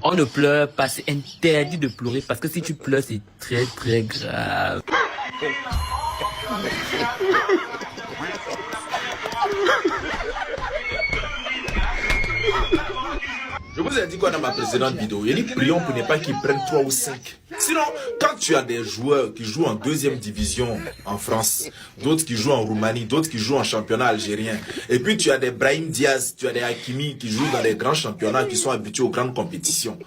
On ne pleure pas, c'est interdit de pleurer parce que si tu pleures, c'est très très grave. Je vous ai dit quoi dans ma précédente vidéo? Il dit prions pour ne pas qu'ils prennent 3 ou 5. Sinon, quand tu as des joueurs qui jouent en deuxième division en France, d'autres qui jouent en Roumanie, d'autres qui jouent en championnat algérien, et puis tu as des Brahim Diaz, tu as des Hakimi qui jouent dans les grands championnats, qui sont habitués aux grandes compétitions,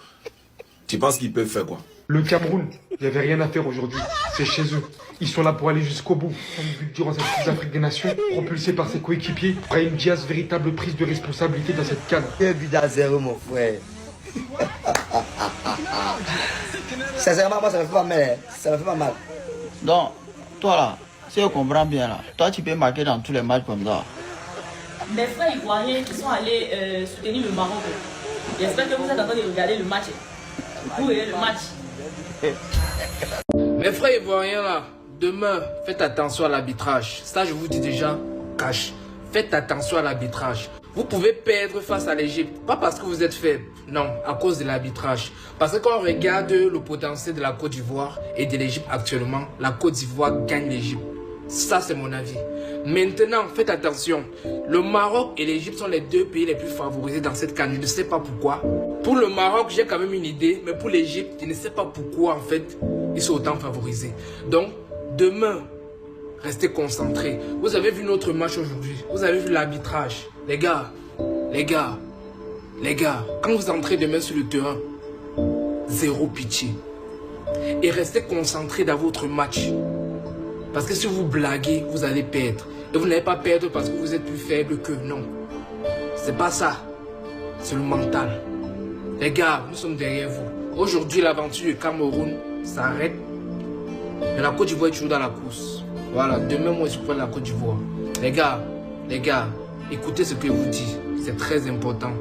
tu penses qu'ils peuvent faire quoi? Le Cameroun, il n'y avait rien à faire aujourd'hui. C'est chez eux. Ils sont là pour aller jusqu'au bout. On a vu durant cette Coupe d'Afrique des Nations, propulsé par ses coéquipiers, Brahim Diaz, véritable prise de responsabilité dans cette canne. 2 buts à 0, mon frère. Sincèrement, moi, ça me fait pas mal. Hein. Ça me fait pas mal. Donc, toi là, si on comprend bien là, toi tu peux marquer dans tous les matchs comme ça. Mes frères ivoiriens qui sont allés soutenir le Maroc. J'espère que vous êtes en train de regarder le match. Vous voyez le match. Mes frères ivoiriens là, demain, faites attention à l'arbitrage. Ça, je vous dis déjà, cash. Faites attention à l'arbitrage. Vous pouvez perdre face à l'Égypte, pas parce que vous êtes faible, non, à cause de l'arbitrage. Parce que quand on regarde le potentiel de la Côte d'Ivoire et de l'Égypte actuellement, la Côte d'Ivoire gagne l'Égypte. Ça, c'est mon avis. Maintenant, faites attention. Le Maroc et l'Égypte sont les 2 pays les plus favorisés dans cette CAN. Je ne sais pas pourquoi. Pour le Maroc, j'ai quand même une idée, mais pour l'Égypte, je ne sais pas pourquoi, en fait, ils sont autant favorisés. Donc, demain, restez concentrés. Vous avez vu notre match aujourd'hui. Vous avez vu l'arbitrage. Les gars, quand vous entrez demain sur le terrain, zéro pitié. Et restez concentrés dans votre match. Parce que si vous blaguez, vous allez perdre. Et vous n'allez pas perdre parce que vous êtes plus faible que non. C'est pas ça. C'est le mental. Les gars, nous sommes derrière vous. Aujourd'hui, l'aventure du Cameroun s'arrête. Mais la Côte d'Ivoire est toujours dans la course. Voilà, demain, moi, je prends la Côte d'Ivoire. Les gars, écoutez ce que je vous dis. C'est très important.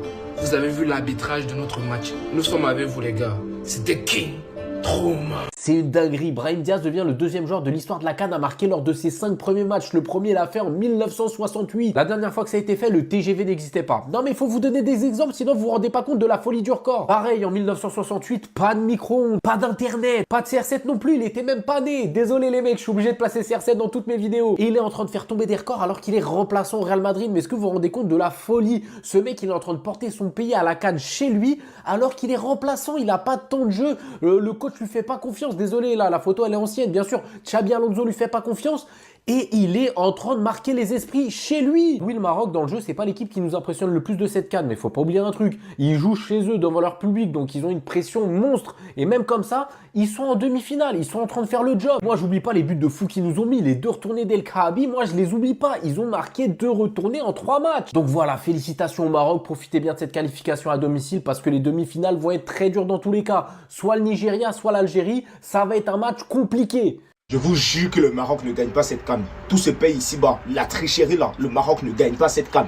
Vous avez vu l'arbitrage de notre match. Nous sommes avec vous, les gars. C'était King Trauma. C'est une dinguerie. Brahim Diaz devient le 2e joueur de l'histoire de la CAN à marquer lors de ses 5 premiers matchs. Le premier l'a fait en 1968. La dernière fois que ça a été fait, le TGV n'existait pas. Non mais il faut vous donner des exemples, sinon vous vous rendez pas compte de la folie du record. Pareil, en 1968, pas de micro-ondes, pas d'internet, pas de CR7 non plus, il était même pas né. Désolé les mecs, je suis obligé de placer CR7 dans toutes mes vidéos. Et il est en train de faire tomber des records alors qu'il est remplaçant au Real Madrid. Mais est-ce que vous vous rendez compte de la folie? Ce mec, il est en train de porter son pays à la CAN chez lui alors qu'il est remplaçant, il a pas de temps de jeu. Le coach lui fait pas confiance. Désolé là, la photo elle est ancienne, bien sûr. Xabi Alonso lui fait pas confiance. Et il est en train de marquer les esprits chez lui. Oui, le Maroc, dans le jeu, c'est pas l'équipe qui nous impressionne le plus de cette CAN. Mais faut pas oublier un truc. Ils jouent chez eux, devant leur public. Donc, ils ont une pression monstre. Et même comme ça, ils sont en demi-finale. Ils sont en train de faire le job. Moi, j'oublie pas les buts de fou qu'ils nous ont mis. Les 2 retournés d'El Kaabi, moi, je les oublie pas. Ils ont marqué 2 retournés en 3 matchs. Donc voilà, félicitations au Maroc. Profitez bien de cette qualification à domicile parce que les demi-finales vont être très dures dans tous les cas. Soit le Nigeria, soit l'Algérie. Ça va être un match compliqué. Je vous jure que le Maroc ne gagne pas cette CAN. Tout ce pays ici-bas, la tricherie là, le Maroc ne gagne pas cette CAN.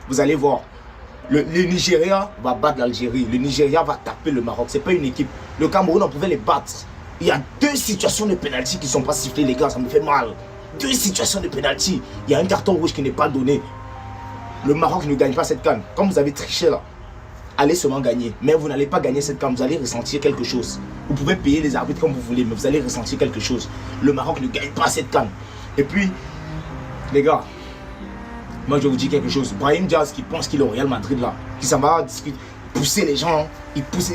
Vous allez voir. Le Nigeria va battre l'Algérie. Le Nigeria va taper le Maroc. C'est pas une équipe. Le Cameroun, on pouvait les battre. Il y a 2 situations de pénalty qui ne sont pas sifflées, les gars. Ça me fait mal. 2 situations de pénalty. Il y a un carton rouge qui n'est pas donné. Le Maroc ne gagne pas cette CAN. Comme vous avez triché là, allez seulement gagner. Mais vous n'allez pas gagner cette CAN. Vous allez ressentir quelque chose. Vous pouvez payer les arbitres comme vous voulez, mais vous allez ressentir quelque chose. Le Maroc ne gagne pas cette CAN. Et puis, les gars, moi je vous dis quelque chose. Brahim Diaz qui pense qu'il est au Real Madrid là, qui s'en va discuter, pousser les gens, hein. Il pousse.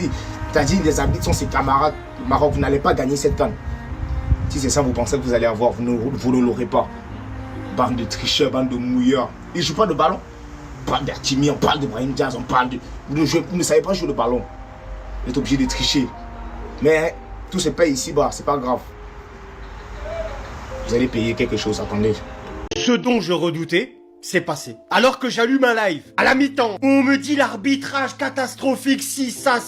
C'est-à-dire les arbitres sont ses camarades. Le Maroc, vous n'allez pas gagner cette CAN. Si c'est ça vous pensez que vous allez avoir, vous ne l'aurez pas. Bande de tricheurs, bande de mouilleurs. Ils ne jouent pas de ballon. On parle d'Artimi, on parle de Brahim Diaz, on parle de... Vous ne savez pas jouer le ballon. Vous êtes obligé de tricher. Mais tout se paye ici-bas, c'est pas grave. Vous allez payer quelque chose, attendez. Ce dont je redoutais, c'est passé. Alors que j'allume un live, à la mi-temps, on me dit l'arbitrage catastrophique, si ça.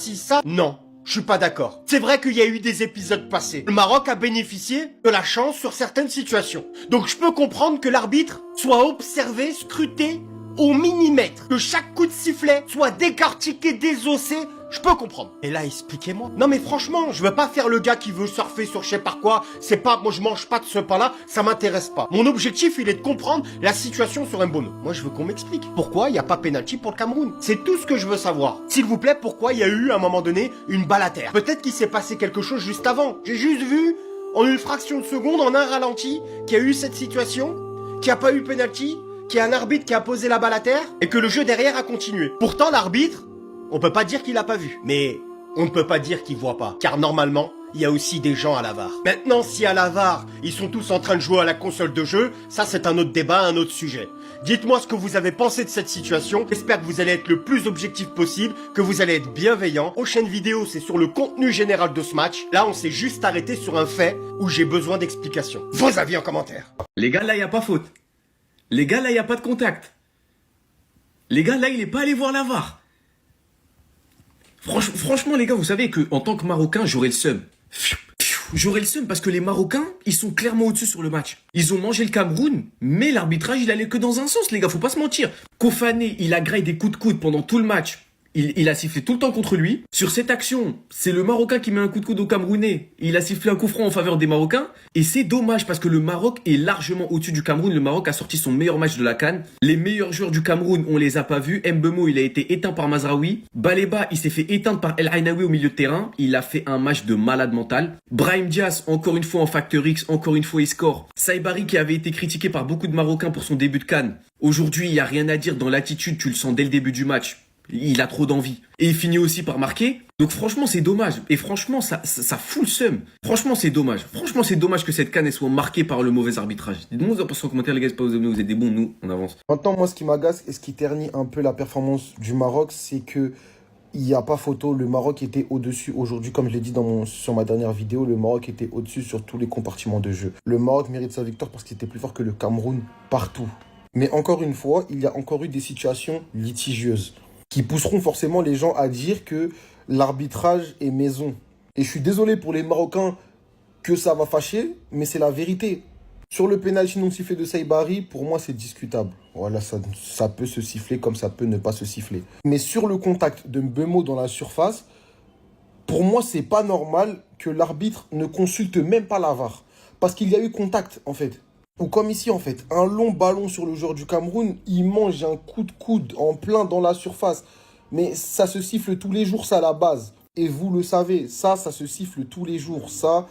Non, je suis pas d'accord. C'est vrai qu'il y a eu des épisodes passés. Le Maroc a bénéficié de la chance sur certaines situations. Donc je peux comprendre que l'arbitre soit observé, scruté au millimètre. Que chaque coup de sifflet soit décortiqué, désossé. Je peux comprendre. Et là, expliquez-moi. Non mais franchement, je veux pas faire le gars qui veut surfer sur je sais pas quoi. C'est pas, moi je mange pas de ce pain-là, ça m'intéresse pas. Mon objectif, il est de comprendre la situation sur Mbono. Moi, je veux qu'on m'explique. Pourquoi il n'y a pas pénalty pour le Cameroun? C'est tout ce que je veux savoir. S'il vous plaît, pourquoi il y a eu, à un moment donné, une balle à terre? Peut-être qu'il s'est passé quelque chose juste avant. J'ai juste vu, en une fraction de seconde, en un ralenti, qu'il y a eu cette situation, qu'il n'y a pas eu pénalty, qu'il y a un arbitre qui a posé la balle à terre, et que le jeu derrière a continué. Pourtant, l'arbitre, on peut pas dire qu'il a pas vu. Mais on ne peut pas dire qu'il voit pas. Car normalement, il y a aussi des gens à la VAR. Maintenant, si à la VAR, ils sont tous en train de jouer à la console de jeu, ça c'est un autre débat, un autre sujet. Dites-moi ce que vous avez pensé de cette situation. J'espère que vous allez être le plus objectif possible, que vous allez être bienveillant. Prochaine vidéo, c'est sur le contenu général de ce match. Là, on s'est juste arrêté sur un fait où j'ai besoin d'explications. Vos avis en commentaire. Les gars, là, il n'y a pas faute. Les gars, là, il n'y a pas de contact. Les gars, là, il n'est pas allé voir la VAR. Franchement, les gars, vous savez que en tant que Marocain, j'aurais le seum. J'aurais le seum parce que les Marocains, ils sont clairement au-dessus sur le match. Ils ont mangé le Cameroun, mais l'arbitrage, il allait que dans un sens, les gars, faut pas se mentir. Kofané, il a graillé des coups de coude pendant tout le match. Il a sifflé tout le temps contre lui. Sur cette action, c'est le Marocain qui met un coup de coude au Camerounais. Il a sifflé un coup franc en faveur des Marocains. Et c'est dommage parce que le Maroc est largement au-dessus du Cameroun. Le Maroc a sorti son meilleur match de la CAN. Les meilleurs joueurs du Cameroun, on les a pas vus. Mbemo, il a été éteint par Mazraoui. Baleba, il s'est fait éteindre par El Ainaoui au milieu de terrain. Il a fait un match de malade mental. Brahim Diaz, encore une fois en facteur X, encore une fois il score. Saibari qui avait été critiqué par beaucoup de Marocains pour son début de CAN. Aujourd'hui, il y a rien à dire dans l'attitude, tu le sens dès le début du match. Il a trop d'envie. Et il finit aussi par marquer. Donc franchement, c'est dommage. Et franchement, ça fout le seum. Franchement, c'est dommage. Franchement, c'est dommage que cette CAN soit marquée par le mauvais arbitrage. Dites-moi en commentaire, les gars, c'est pas vous êtes des bons, nous, on avance. Maintenant, moi, ce qui m'agace et ce qui ternit un peu la performance du Maroc, c'est que il n'y a pas photo. Le Maroc était au-dessus aujourd'hui, comme je l'ai dit sur ma dernière vidéo. Le Maroc était au-dessus sur tous les compartiments de jeu. Le Maroc mérite sa victoire parce qu'il était plus fort que le Cameroun partout. Mais encore une fois, il y a encore eu des situations litigieuses qui pousseront forcément les gens à dire que l'arbitrage est maison. Et je suis désolé pour les Marocains que ça va fâcher, mais c'est la vérité. Sur le pénalty non sifflé de Saibari, pour moi, c'est discutable. Voilà, ça peut se siffler comme ça peut ne pas se siffler. Mais sur le contact de Mbemo dans la surface, pour moi, c'est pas normal que l'arbitre ne consulte même pas la VAR. Parce qu'il y a eu contact, en fait. Ou comme ici, en fait, un long ballon sur le joueur du Cameroun, il mange un coup de coude en plein dans la surface. Mais ça se siffle tous les jours, ça, à la base. Et vous le savez, ça se siffle tous les jours. Ça,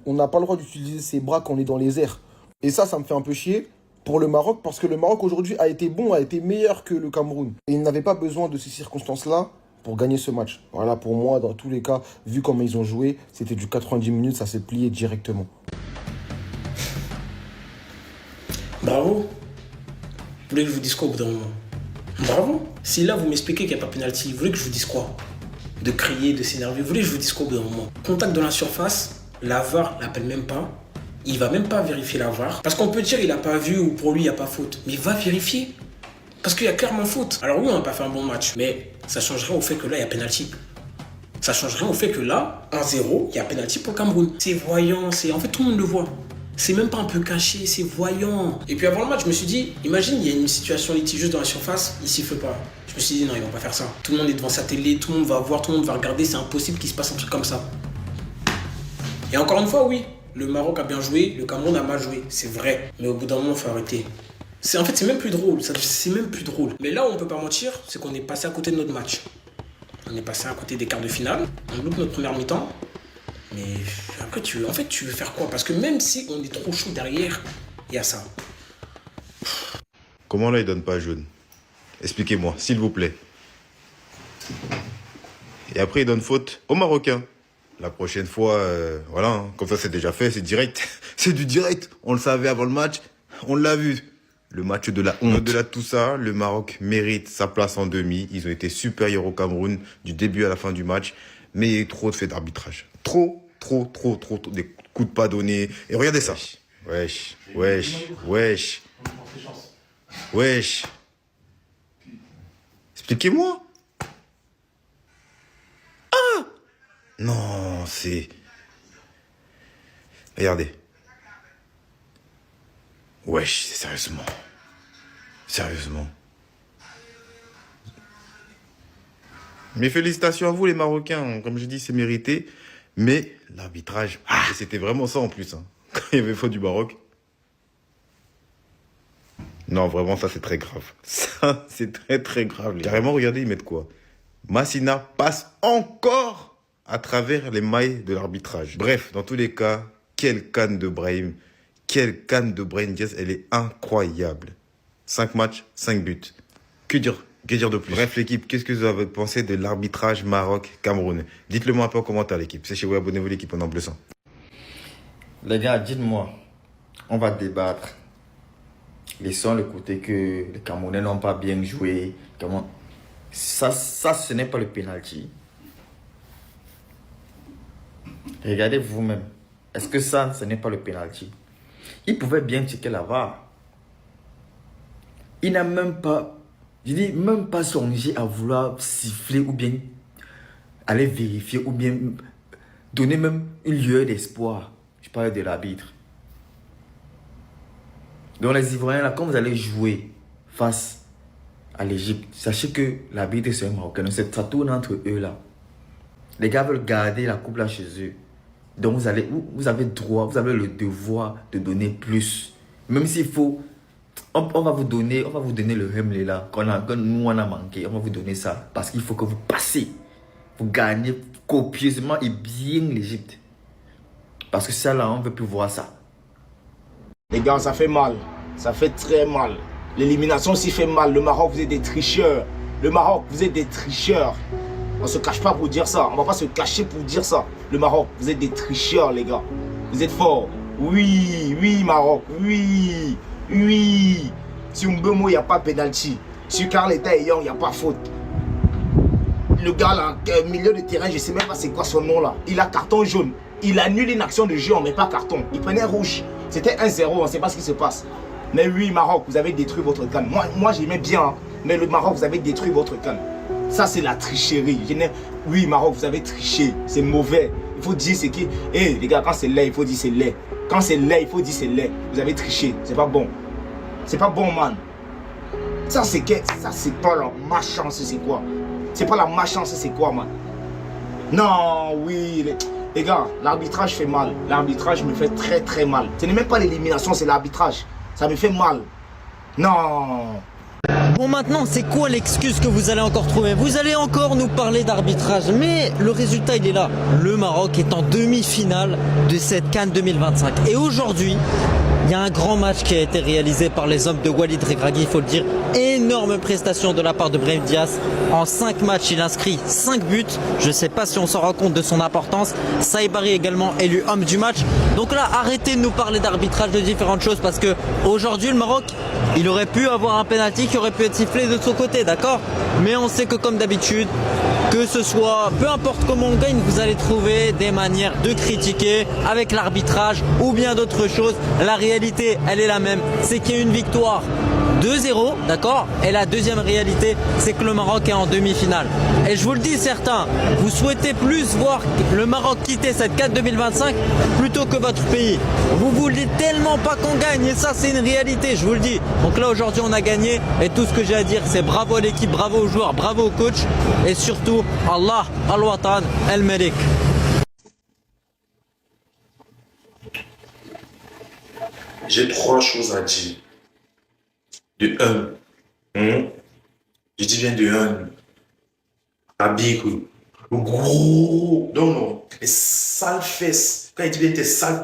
on n'a pas le droit d'utiliser ses bras quand on est dans les airs. Et ça me fait un peu chier pour le Maroc, parce que le Maroc, aujourd'hui, a été bon, a été meilleur que le Cameroun. Et il n'avait pas besoin de ces circonstances-là pour gagner ce match. Voilà, pour moi, dans tous les cas, vu comment ils ont joué, c'était du 90 minutes, ça s'est plié directement. Bravo. Vous voulez que je vous dise quoi au bout d'un moment? Bravo. Si là vous m'expliquez qu'il n'y a pas pénalty, vous voulez que je vous dise quoi? De crier, de s'énerver, vous voulez que je vous dise quoi au bout d'un moment? Contact dans la surface, la VAR l'appelle même pas. Il va même pas vérifier la VAR. Parce qu'on peut dire il n'a pas vu ou pour lui il n'y a pas faute. Mais il va vérifier. Parce qu'il y a clairement faute. Alors oui, on n'a pas fait un bon match, mais ça changerait au fait que là il y a pénalty. Ça changerait au fait que là, 1-0, il y a pénalty pour le Cameroun. C'est voyant, en fait tout le monde le voit. C'est même pas un peu caché, c'est voyant. Et puis avant le match, je me suis dit, imagine, il y a une situation litigieuse dans la surface, il siffle pas. Je me suis dit, non, ils vont pas faire ça. Tout le monde est devant sa télé, tout le monde va voir, tout le monde va regarder, c'est impossible qu'il se passe un truc comme ça. Et encore une fois, oui, le Maroc a bien joué, le Cameroun a mal joué, c'est vrai. Mais au bout d'un moment, il faut arrêter. En fait, c'est même plus drôle, c'est même plus drôle. Mais là où on peut pas mentir, c'est qu'on est passé à côté de notre match. On est passé à côté des quarts de finale, on loupe notre première mi-temps. Mais après, tu veux faire quoi? Parce que même si on est trop chaud derrière, il y a ça. Comment là, il donne pas jaune? Expliquez-moi, s'il vous plaît. Et après, il donne faute aux Marocains. La prochaine fois, voilà, hein, comme ça c'est déjà fait, c'est direct. C'est du direct. On le savait avant le match, on l'a vu. Le match de la honte. Au-delà de tout ça, le Maroc mérite sa place en demi. Ils ont été supérieurs au Cameroun du début à la fin du match. Mais il y a eu trop de faits d'arbitrage. Trop, des coups de pas donnés. Et regardez ça. Wesh. Expliquez-moi. Ah! Non, c'est... Regardez. Wesh, sérieusement. Mes félicitations à vous les Marocains, comme je dis, c'est mérité. Mais l'arbitrage, et c'était vraiment ça en plus, hein, quand il y avait faute du Maroc. Non, vraiment, ça c'est très grave. Ça, c'est très très grave. Carrément, regardez, ils mettent quoi? Massina passe encore à travers les mailles de l'arbitrage. Bref, dans tous les cas, quelle canne de Brahim. Quelle canne de Brahim Diaz, elle est incroyable. 5 matchs, 5 buts. Que dire de plus? Bref, l'équipe, qu'est-ce que vous avez pensé de l'arbitrage Maroc-Cameroun? Dites-le moi un peu en commentaire, l'équipe. C'est chez vous, abonnez-vous, l'équipe en bleu sang. Les gars, dites-moi, on va débattre. Laissons le côté que les Camerounais n'ont pas bien joué. Comment... Ça, ce n'est pas le penalty. Regardez vous-même. Est-ce que ça, ce n'est pas le penalty? Il pouvait bien checker la VAR. Il n'a même pas, je dis, même pas songé à vouloir siffler ou bien aller vérifier ou bien donner même une lueur d'espoir. Je parle de l'arbitre. Donc les Ivoiriens, là, quand vous allez jouer face à l'Égypte, sachez que l'arbitre c'est un Marocain. Donc ça tourne entre eux là. Les gars veulent garder la coupe là chez eux. Donc vous avez droit, vous avez le devoir de donner plus. Même s'il faut, on va vous donner le remlé là, quand nous on a manqué, on va vous donner ça. Parce qu'il faut que vous passez. Vous gagnez copieusement et bien l'Égypte. Parce que ça là, on ne veut plus voir ça. Les gars, ça fait mal. Ça fait très mal. L'élimination aussi fait mal. Le Maroc, vous êtes des tricheurs. Le Maroc, vous êtes des tricheurs. On ne se cache pas pour dire ça. On ne va pas se cacher pour dire ça. Le Maroc, vous êtes des tricheurs, les gars. Vous êtes forts. Oui, oui, Maroc. Oui, oui. Sur Mbemo, il n'y a pas de pénalty. Sur Carleta et Young, il n'y a pas faute. Le gars, là, milieu de terrain, je ne sais même pas c'est quoi son nom, là. Il a carton jaune. Il annule une action de jeu, on ne met pas carton. Il prenait rouge. C'était 1-0, on ne sait pas ce qui se passe. Mais oui, Maroc, vous avez détruit votre canne. Moi j'aimais bien, hein. Mais le Maroc, vous avez détruit votre canne. Ça, c'est la tricherie. Oui, Maroc, vous avez triché. C'est mauvais. Il faut dire ce qui... Eh, les gars, quand c'est laid, il faut dire c'est laid. Quand c'est laid, il faut dire c'est laid. Vous avez triché. C'est pas bon. C'est pas bon, man. Ça, c'est pas la malchance, c'est quoi? C'est pas la malchance, c'est quoi, man? Non, oui... Les gars, l'arbitrage fait mal. L'arbitrage me fait très très mal. Ce n'est même pas l'élimination, c'est l'arbitrage. Ça me fait mal. Non. Bon, maintenant, c'est quoi l'excuse que vous allez encore trouver? Vous allez encore nous parler d'arbitrage, mais le résultat, il est là. Le Maroc est en demi-finale de cette CAN 2025. Et aujourd'hui, il y a un grand match qui a été réalisé par les hommes de Walid Regragui, il faut le dire. Énorme prestation de la part de Brahim Diaz. En 5 matchs, il inscrit 5 buts. Je ne sais pas si on s'en rend compte de son importance. Saïbari également élu homme du match. Donc là, arrêtez de nous parler d'arbitrage, de différentes choses, parce que aujourd'hui, le Maroc, il aurait pu avoir un penalty qui aurait pu être sifflé de son côté, d'accord? Mais on sait que comme d'habitude, que ce soit, peu importe comment on gagne, vous allez trouver des manières de critiquer avec l'arbitrage ou bien d'autres choses. La réalité, elle est la même, c'est qu'il y a une victoire 2-0, d'accord? Et la deuxième réalité, c'est que le Maroc est en demi-finale. Et je vous le dis, certains, vous souhaitez plus voir le Maroc quitter cette CAN 2025 plutôt que votre pays. Vous voulez tellement pas qu'on gagne, et ça c'est une réalité, je vous le dis. Donc là aujourd'hui on a gagné, et tout ce que j'ai à dire c'est bravo à l'équipe, bravo aux joueurs, bravo au coach, et surtout Allah, Al-Watan, El-Melik. J'ai 3 choses à dire. De 1, je dis bien de 1, Habib, le gros, non, les sales fesses, quand il dit bien tes sales,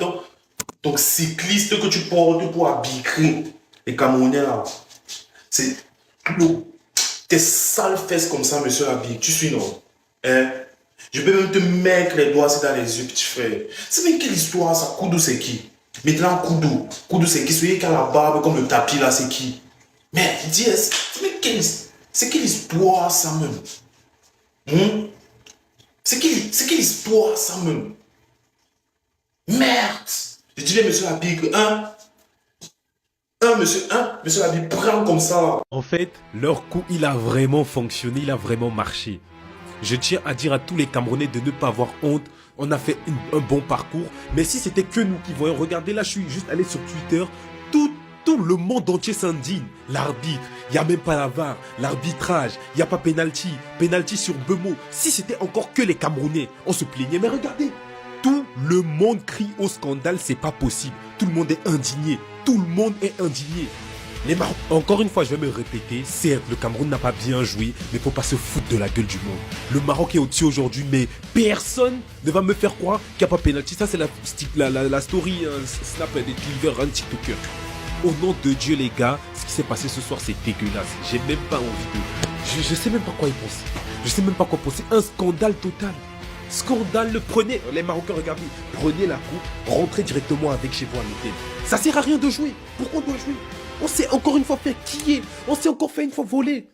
donc cycliste que tu portes pour Habib, les Camerounais là, c'est tes sales fesses comme ça, monsieur Habib, tu suis non, hein? Je peux même te mettre les doigts dans les yeux, petit frère. C'est bien quelle histoire ça, Koudou c'est qui? Maintenant Koudou c'est qui? Celui qui a la barbe comme le tapis là, c'est qui? Mais Diaz, c'est quelle histoire ça même? C'est quelle histoire ça même? Merde! Je dis bien monsieur Habib, monsieur Habib, prends comme ça. En fait, leur coup, il a vraiment fonctionné, il a vraiment marché. Je tiens à dire à tous les Camerounais de ne pas avoir honte. On a fait un bon parcours. Mais si c'était que nous qui voyons, regardez là, je suis juste allé sur Twitter. tout le monde entier s'indigne. L'arbitre, il n'y a même pas la VAR. L'arbitrage, il n'y a pas penalty. Penalty sur Bemo. Si c'était encore que les Camerounais, on se plaignait. Mais regardez, tout le monde crie au scandale, c'est pas possible. Tout le monde est indigné. Tout le monde est indigné. Les Maroc... Encore une fois, je vais me répéter. Certes, le Cameroun n'a pas bien joué, mais faut pas se foutre de la gueule du monde. Le Maroc est au-dessus aujourd'hui, mais personne ne va me faire croire qu'il n'y a pas pénalty. Ça, c'est la story Snap des Cleaver Run TikToker. Au nom de Dieu, les gars, ce qui s'est passé ce soir, c'est dégueulasse. J'ai même pas envie de... Je sais même pas quoi y penser. Je sais même pas quoi penser. Un scandale total. Scandale, prenez, les Marocains, regardez, prenez la coupe, rentrez directement avec chez vous à l'hôtel. Ça sert à rien de jouer. Pourquoi on doit jouer? On s'est encore une fois fait quiller. On s'est encore fait une fois voler.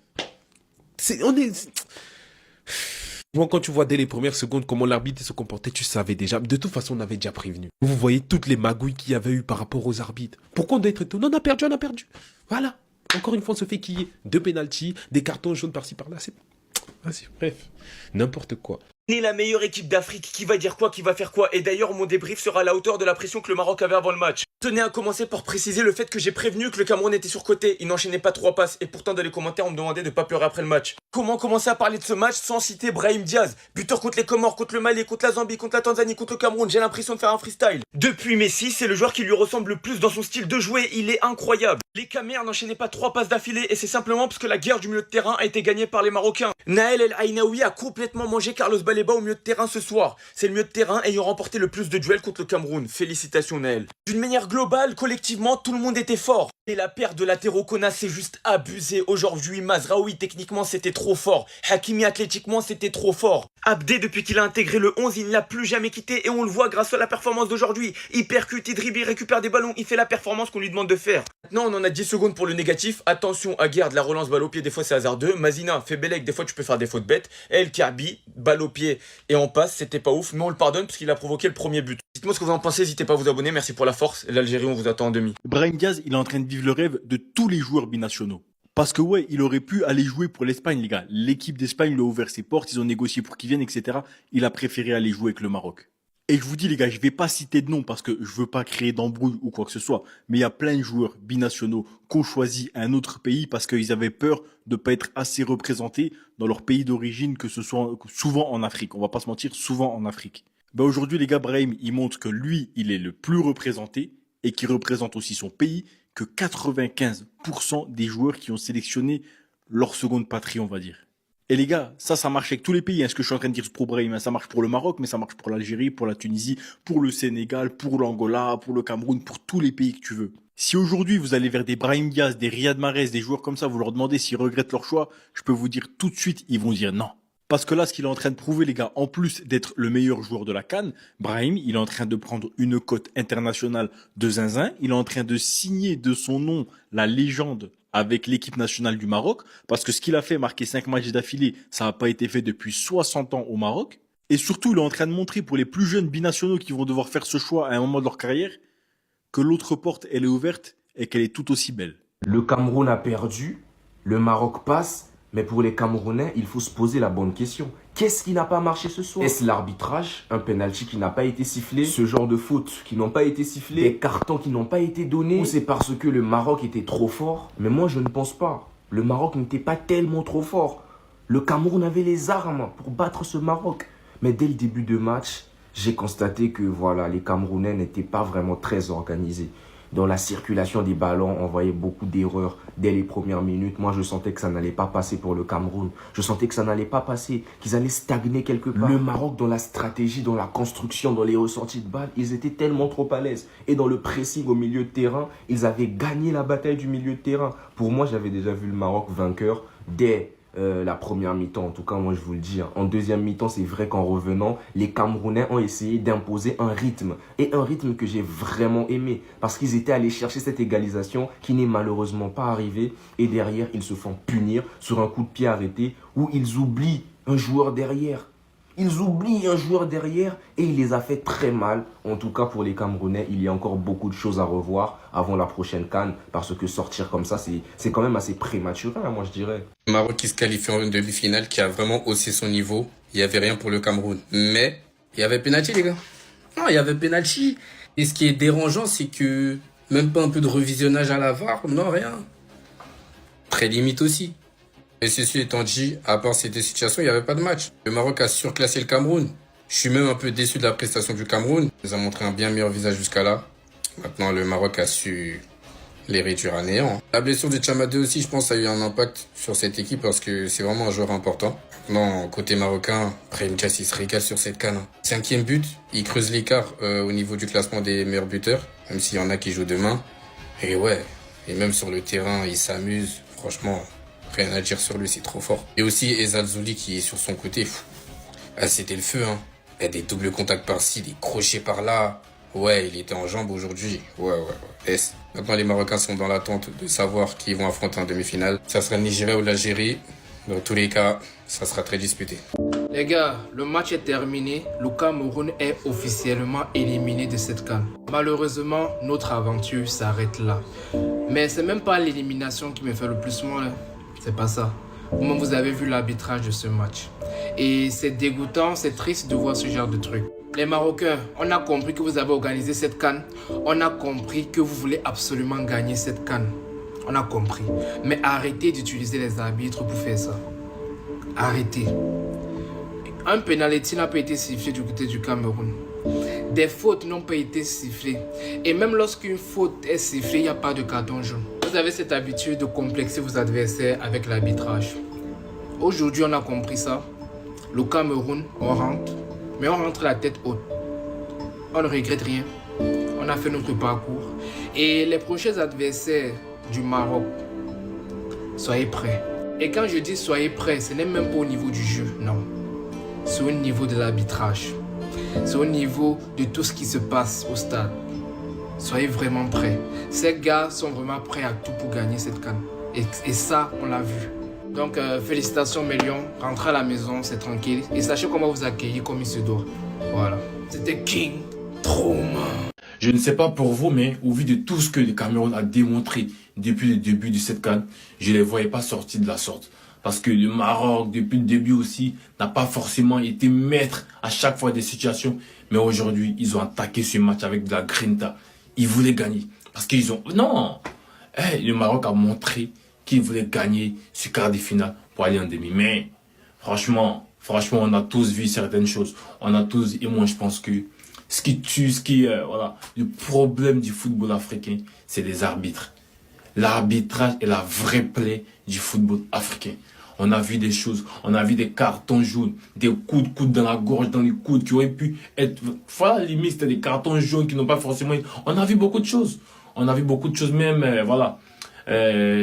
Moi, quand tu vois dès les premières secondes comment l'arbitre se comportait, tu savais déjà. De toute façon, on avait déjà prévenu. Vous voyez toutes les magouilles qu'il y avait eu par rapport aux arbitres. Pourquoi on doit être étonné? On a perdu, on a perdu. Voilà. Encore une fois, on se fait quiller. 2 pénaltys, des cartons jaunes par-ci par-là. Vas-y, bref. N'importe quoi. Ni la meilleure équipe d'Afrique, qui va dire quoi, qui va faire quoi. Et d'ailleurs, mon débrief sera à la hauteur de la pression que le Maroc avait avant le match. Tenez à commencer par préciser le fait que j'ai prévenu que le Cameroun était surcoté. Il n'enchaînait pas 3 passes. Et pourtant, dans les commentaires, on me demandait de pas pleurer après le match. Comment commencer à parler de ce match sans citer Brahim Diaz, buteur contre les Comores, contre le Mali, contre la Zambie, contre la Tanzanie, contre le Cameroun? J'ai l'impression de faire un freestyle. Depuis Messi, c'est le joueur qui lui ressemble le plus dans son style de jouer. Il est incroyable. Les Camers n'enchaînaient pas 3 passes d'affilée. Et c'est simplement parce que la guerre du milieu de terrain a été gagnée par les Marocains. Naël El Ainaoui a complètement mangé Carlos Baleba au milieu de terrain ce soir. C'est le milieu de terrain ayant remporté le plus de duels contre le Cameroun. Félicitations Naël. D'une manière globale, collectivement, tout le monde était fort. Et la paire de latéraux Kona, c'est juste abusé. Aujourd'hui, Mazraoui, techniquement, c'était trop fort. Hakimi, athlétiquement, c'était trop fort. Abdé, depuis qu'il a intégré le 11, il ne l'a plus jamais quitté. Et on le voit grâce à la performance d'aujourd'hui. Il percute, il dribble, il récupère des ballons. Il fait la performance qu'on lui demande de faire. Maintenant, on en a 10 secondes pour le négatif. Attention à Guerd, la relance balle au pied, des fois c'est hasardeux. Mazina, Febelek, des fois tu peux faire des fautes bêtes. El Kabi, balle au pied et en passe, c'était pas ouf. Mais on le pardonne parce qu'il a provoqué le premier but. Dites-moi ce que vous en pensez, n'hésitez pas à vous abonner. Merci pour la force. L'Algérie, on vous attend en demi. Brahim Diaz, il est en train de vivre le rêve de tous les joueurs binationaux. Parce que ouais, il aurait pu aller jouer pour l'Espagne, les gars. L'équipe d'Espagne lui a ouvert ses portes, ils ont négocié pour qu'il vienne, etc. Il a préféré aller jouer avec le Maroc. Et je vous dis, les gars, je vais pas citer de nom parce que je veux pas créer d'embrouille ou quoi que ce soit. Mais il y a plein de joueurs binationaux qui ont choisi un autre pays parce qu'ils avaient peur de pas être assez représentés dans leur pays d'origine, que ce soit souvent en Afrique. On va pas se mentir, souvent en Afrique. Ben aujourd'hui, les gars, Brahim, il montre que lui, il est le plus représenté et qui représente aussi son pays, que 95% des joueurs qui ont sélectionné leur seconde patrie, on va dire. Et les gars, ça marche avec tous les pays. Ce que je suis en train de dire pour Brahim, ça marche pour le Maroc, mais ça marche pour l'Algérie, pour la Tunisie, pour le Sénégal, pour l'Angola, pour le Cameroun, pour tous les pays que tu veux. Si aujourd'hui vous allez vers des Brahim Diaz, des Riyad Mahrez, des joueurs comme ça, vous leur demandez s'ils regrettent leur choix, je peux vous dire tout de suite, ils vont dire non. Parce que là, ce qu'il est en train de prouver, les gars, en plus d'être le meilleur joueur de la CAN, Brahim, il est en train de prendre une cote internationale de zinzin. Il est en train de signer de son nom la légende avec l'équipe nationale du Maroc. Parce que ce qu'il a fait, marquer 5 matchs d'affilée, ça n'a pas été fait depuis 60 ans au Maroc. Et surtout, il est en train de montrer pour les plus jeunes binationaux qui vont devoir faire ce choix à un moment de leur carrière, que l'autre porte, elle est ouverte et qu'elle est tout aussi belle. Le Cameroun a perdu, le Maroc passe. Mais pour les Camerounais, il faut se poser la bonne question. Qu'est-ce qui n'a pas marché ce soir? Est-ce l'arbitrage? Un penalty qui n'a pas été sifflé? Ce genre de fautes qui n'ont pas été sifflées? Des cartons qui n'ont pas été donnés? Ou c'est parce que le Maroc était trop fort? Mais moi, je ne pense pas. Le Maroc n'était pas tellement trop fort. Le Cameroun avait les armes pour battre ce Maroc. Mais dès le début de match, j'ai constaté que voilà, les Camerounais n'étaient pas vraiment très organisés. Dans la circulation des ballons, on voyait beaucoup d'erreurs dès les premières minutes. Moi, je sentais que ça n'allait pas passer pour le Cameroun. Je sentais que ça n'allait pas passer, qu'ils allaient stagner quelque part. Le Maroc, dans la stratégie, dans la construction, dans les ressorties de balles, ils étaient tellement trop à l'aise. Et dans le pressing au milieu de terrain, ils avaient gagné la bataille du milieu de terrain. Pour moi, j'avais déjà vu le Maroc vainqueur dès la première mi-temps. En tout cas, moi, je vous le dis. En deuxième mi-temps, c'est vrai qu'en revenant, les Camerounais ont essayé d'imposer un rythme. Et un rythme que j'ai vraiment aimé. Parce qu'ils étaient allés chercher cette égalisation qui n'est malheureusement pas arrivée. Et derrière, ils se font punir sur un coup de pied arrêté où ils oublient un joueur derrière. Ils oublient un joueur derrière et il les a fait très mal. En tout cas, pour les Camerounais, il y a encore beaucoup de choses à revoir avant la prochaine CAN. Parce que sortir comme ça, c'est quand même assez prématuré, hein, moi je dirais. Maroc qui se qualifie en demi-finale, qui a vraiment haussé son niveau. Il n'y avait rien pour le Cameroun. Mais il y avait penalty, les gars. Non, il y avait penalty. Et ce qui est dérangeant, c'est que Même pas un peu de revisionnage à la VAR? Non, rien. Très limite aussi. Et ceci étant dit, à part ces deux situations, il n'y avait pas de match. Le Maroc a surclassé le Cameroun. Je suis même un peu déçu de la prestation du Cameroun. Il nous a montré un bien meilleur visage jusqu'à là. Maintenant, le Maroc a su les réduire à néant. La blessure de Chamadé aussi, je pense, ça a eu un impact sur cette équipe parce que c'est vraiment un joueur important. Non, côté marocain, Brahim Diaz, il se régale sur cette canne. 5e but, il creuse l'écart au niveau du classement des meilleurs buteurs, même s'il y en a qui jouent demain. Et ouais, et même sur le terrain, il s'amuse. Franchement, rien à dire sur lui, c'est trop fort. Et aussi Ezal Zouli qui est sur son côté. C'était le feu, hein. Il y a des doubles contacts par-ci, des crochets par-là. Ouais, il était en jambes aujourd'hui. Ouais. Maintenant, les Marocains sont dans l'attente de savoir qui ils vont affronter en demi-finale. Ça sera le Nigeria ou l'Algérie. Dans tous les cas, ça sera très disputé. Les gars, le match est terminé. Le Cameroun est officiellement éliminé de cette CAN. Malheureusement, notre aventure s'arrête là. Mais c'est même pas l'élimination qui me fait le plus mal. C'est pas ça. Vous-même, vous avez vu l'arbitrage de ce match. Et c'est dégoûtant, c'est triste de voir ce genre de truc. Les Marocains, on a compris que vous avez organisé cette CAN. On a compris que vous voulez absolument gagner cette CAN. On a compris. Mais arrêtez d'utiliser les arbitres pour faire ça. Arrêtez. Un penalty n'a pas été sifflé du côté du Cameroun. Des fautes n'ont pas été sifflées. Et même lorsqu'une faute est sifflée, il n'y a pas de carton jaune. Vous avez cette habitude de complexer vos adversaires avec l'arbitrage. Aujourd'hui, on a compris ça. Le Cameroun, on rentre. Mais on rentre la tête haute. On ne regrette rien. On a fait notre parcours. Et les prochains adversaires du Maroc, soyez prêts. Et quand je dis soyez prêts, ce n'est même pas au niveau du jeu, non. C'est au niveau de l'arbitrage. C'est au niveau de tout ce qui se passe au stade. Soyez vraiment prêts. Ces gars sont vraiment prêts à tout pour gagner cette CAN. Et ça, on l'a vu. Donc, félicitations mes lions. Rentrez à la maison, c'est tranquille. Et sachez comment vous accueillir comme il se doit. Voilà. C'était King Trauma. Je ne sais pas pour vous, mais au vu de tout ce que le Cameroun a démontré depuis le début de cette CAN, je ne les voyais pas sortir de la sorte. Parce que le Maroc, depuis le début aussi, n'a pas forcément été maître à chaque fois des situations. Mais aujourd'hui, ils ont attaqué ce match avec de la grinta. Ils voulaient gagner. Parce qu'ils ont... Non, le Maroc a montré qu'il voulait gagner ce quart de finale pour aller en demi. Mais franchement, on a tous vu certaines choses. On a tous... Et moi, je pense que ce qui tue, voilà, le problème du football africain, c'est les arbitres. L'arbitrage est la vraie plaie du football africain. On a vu des choses, on a vu des cartons jaunes, des coups de coude dans la gorge, dans les coudes qui auraient pu être... Voilà, limite, c'était des cartons jaunes qui n'ont pas forcément... On a vu beaucoup de choses. On a vu beaucoup de choses même, voilà.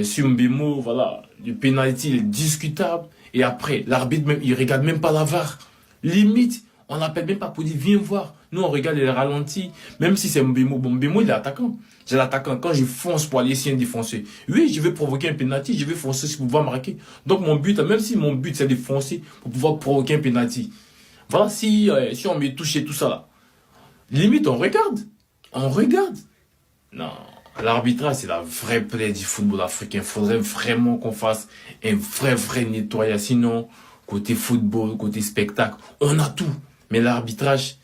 Sur Mbemo, voilà, le penalty il est discutable. Et après, l'arbitre, même, il regarde même pas la VAR. Limite, on n'appelle même pas pour dire, viens voir. Nous, on regarde les ralentis. Même si c'est Mbemo. Bon, Mbemo, il est attaquant. J'ai l'attaquant. Quand je fonce pour aller essayer de défoncer, oui, je vais provoquer un penalty. Je vais foncer pour pouvoir marquer. Donc, mon but, même si mon but, c'est de foncer pour pouvoir provoquer un penalty. Voilà, si on me touche et tout ça là. Limite, on regarde. On regarde. Non. L'arbitrage, c'est la vraie plaie du football africain. Il faudrait vraiment qu'on fasse un vrai nettoyage. Sinon, côté football, côté spectacle, on a tout. Mais l'arbitrage,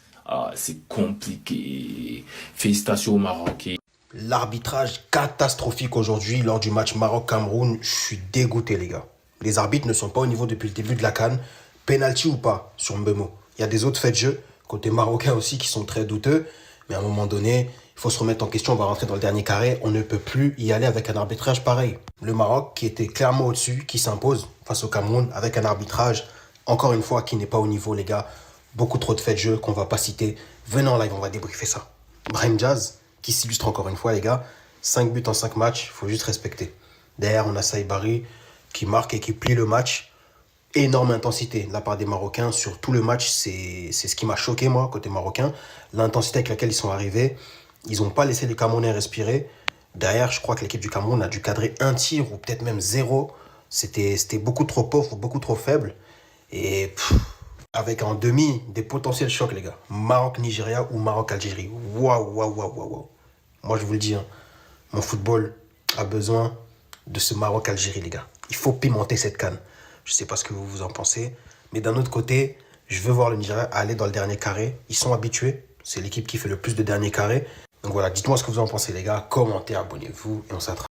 c'est compliqué. Félicitations au Maroc. L'arbitrage catastrophique aujourd'hui lors du match Maroc-Cameroun. Je suis dégoûté, les gars. Les arbitres ne sont pas au niveau depuis le début de la CAN. Penalty ou pas sur Mbemo. Il y a des autres faits de jeu, côté marocain aussi, qui sont très douteux. Mais à un moment donné, il faut se remettre en question. On va rentrer dans le dernier carré. On ne peut plus y aller avec un arbitrage pareil. Le Maroc, qui était clairement au-dessus, qui s'impose face au Cameroun avec un arbitrage, encore une fois, qui n'est pas au niveau, les gars. Beaucoup trop de faits de jeu qu'on va pas citer. Venez en live, on va débriefer ça. Brahim Diaz, qui s'illustre encore une fois, les gars. 5 buts en 5 matchs, il faut juste respecter. Derrière, on a Saïbari qui marque et qui plie le match. Énorme intensité de la part des Marocains sur tout le match. C'est ce qui m'a choqué, moi, côté marocain. L'intensité avec laquelle ils sont arrivés. Ils n'ont pas laissé les Camerounais respirer. Derrière, je crois que l'équipe du Cameroun a dû cadrer un tir ou peut-être même 0. C'était beaucoup trop pauvre, beaucoup trop faible. Et avec en demi des potentiels chocs, les gars. Maroc-Nigeria ou Maroc-Algérie. Waouh. Moi, je vous le dis, hein, mon football a besoin de ce Maroc-Algérie, les gars. Il faut pimenter cette CAN. Je ne sais pas ce que vous en pensez. Mais d'un autre côté, je veux voir le Nigeria aller dans le dernier carré. Ils sont habitués. C'est l'équipe qui fait le plus de derniers carrés. Donc voilà, dites-moi ce que vous en pensez les gars, commentez, abonnez-vous et on s'attrape.